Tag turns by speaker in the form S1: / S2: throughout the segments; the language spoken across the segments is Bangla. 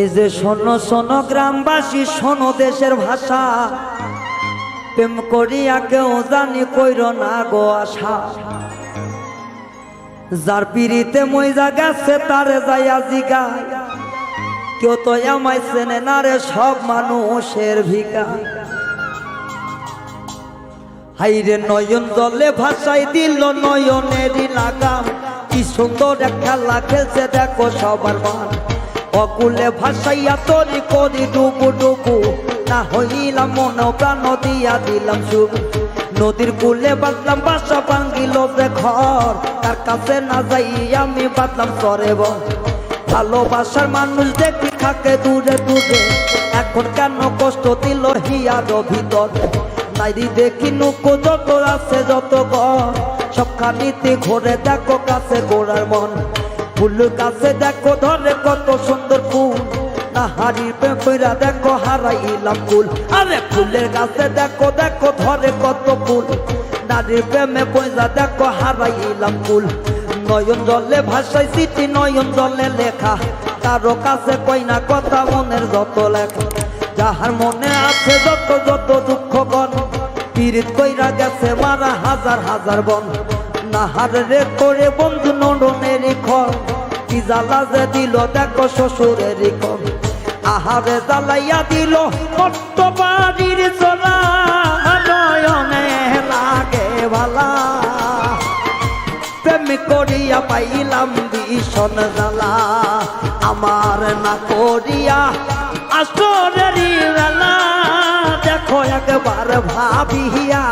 S1: এই যে শোনো শোনো গ্রামবাসী, শোনো দেশের ভাষা, প্রেম করিয়া কেউ জানি কইর না গো আশা। যার পিড়িতে মইজা গেছে তারে যাইয়া জিগায়, কেউ তো আমায় চেনে না রে, সব মানুষের ভিকা। হাইরে নয়ন জলে ভাষাই দিল নয়নেরই লাগাম, কি সুন্দর এক খেলা খেলছে দেখো সবার মান। অকুলে ভাসাইয়া তরি করি ডুবু ডুবু, না হইলাম মন প্রাণ দিয়া দিলাম সুখ। নদীর কূলে বাঁধলাম বাসা, ভাঙ্গিল যে ঘর, তার কাছে না যাই আমি বাঁধলাম চরে বন। ভালোবাসার মানুষ দেখি থাকে দূরে দূরে, এখন কেন কষ্ট দিল হিয়ার ভিতর। নাইরি দেখি নুকো যত আছে যত ঘর, সবখানিতে ঘুরে দেখো কাছে গোড়ার মন। ফুল কাছে দেখো ধরে কত সুন্দর ফুল, না হারির পেঁপেরা দেখো হারাইলাম ফুল। আরে ফুলের কাছে দেখো দেখো ধরে কত ফুল, নারীর প্রেমে পয়সা দেখো হারাইলাম ফুল। নয়ন জলে ভাষায় চিঠি নয়ন জলে লেখা, কারো কাছে কই না কথা মনের যত লেখা। যাহার মনে আছে যত যত দুঃখ গণ, পীড়িত কইরা গেছে মারা হাজার হাজার বন। নাহার রে করে বন্ধু নরনের খর, কি জ্বালা যে দিল দেখো শ্বশুরের কর। আহারে জ্বালাইয়া দিল কত বাড়ির চলা, নয়নে লাগে ভালা। প্রেম করিয়া পাইলাম ভীষণ জ্বালা, আমার না করিয়া আসরেরই বেলা। দেখো একবার ভাবিয়া,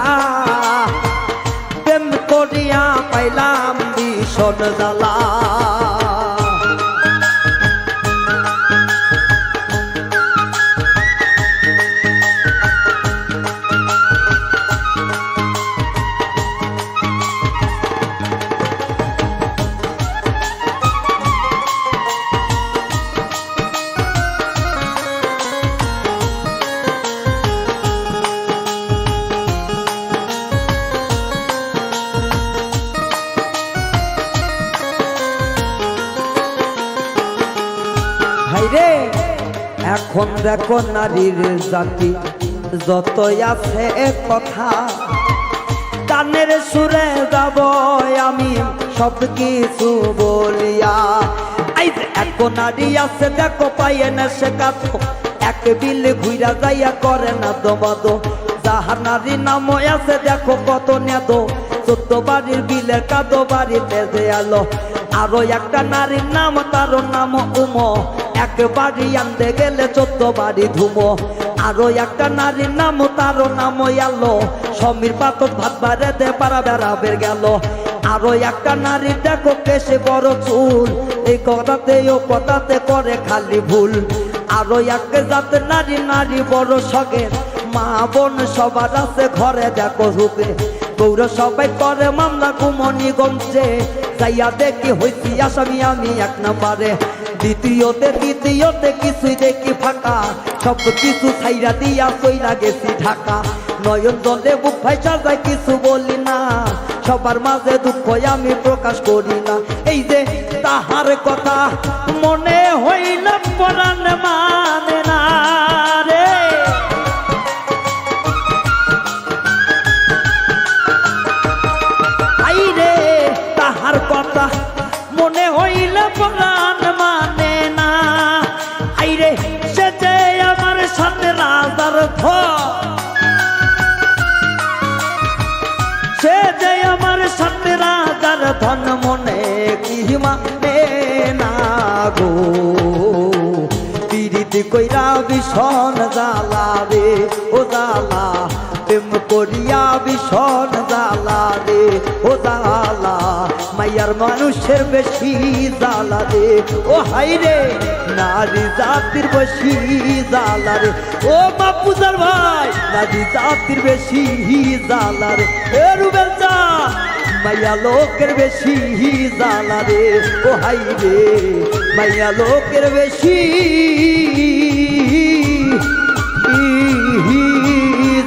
S1: প্রেম করিয়া পাইলাম ভীষণ জ্বালা। ভাইরে এখন দেখো নারীর জাতি যতই আছে কথা, গানের সুরে যাব আমি সব কিছু বলিয়া। এই যে এক নারী আছে দেখো পাইয়ে না সে কাতো, এক বিলে ঘুরা যাইয়া করে না দমাদো। যাহার নারী নাম আছে দেখো কত নেদো, 14 বাড়ির বিলের কাদো বাড়িতে যে আলো। আরো একটা নারীর নাম তার নাম উমো, একবারই আনতে গেলে 14 বাড়ি ধুমো। আরো একটা নারীর নাম তার নাম আলো, সমীর পাতক ভাত বাড়ে দে পারা বেড়াবের গেল। আরো একটা নারী দেখো কেসে বড় চুল, এই কথাতে ও কথাতে করে খালি ভুল। আরো এক জাতের নারী নারী বড় সগের, মা বোন সবার আছে ঘরে দেখো রূপে। গৌর সবাই করে মামলা কুমনিগঞ্জে, যাইয়া দেখি হইছি আসামি আমি 1 নম্বরে। দ্বিতীয়তে কিছুই দেখি ফাঁকা, সব কিছু ছাইরা দিয়া সইরা গেছি ঢাকা। নয়ন জলে বুক ভাইসা যায় কিছু বলি না, সবার মাঝে দুঃখ আমি প্রকাশ করি না। এই যে তাহার কথা মনে হইল পরাণ মানে না রে। আই রে তাহার কথা মনে হইল পরাণ মানে না। আই রে সে যে আমার সাথে রাজার ঘর, সে যে আমার সাথে রাজার ধন, মনে কি মানে না গো। পিরিতি কইরা ভীষণ জ্বালা রে ও জ্বালা, প্রেম করিয়া ভীষণ জ্বালা রে ও জ্বালা। মাইয়ার মানুষের বেশি জ্বালা রে ও হাই রে, নারী জাতির বেশি জ্বালা রে ও বাপুজার ভাই। নারী জাতির বেশি জ্বালা রে এ রুবেল চা, মাইয়া লোকের বেশি জ্বালা রে ও হাই রে, মাইয়া লোকের বেশি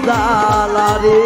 S1: জ্বালা রে।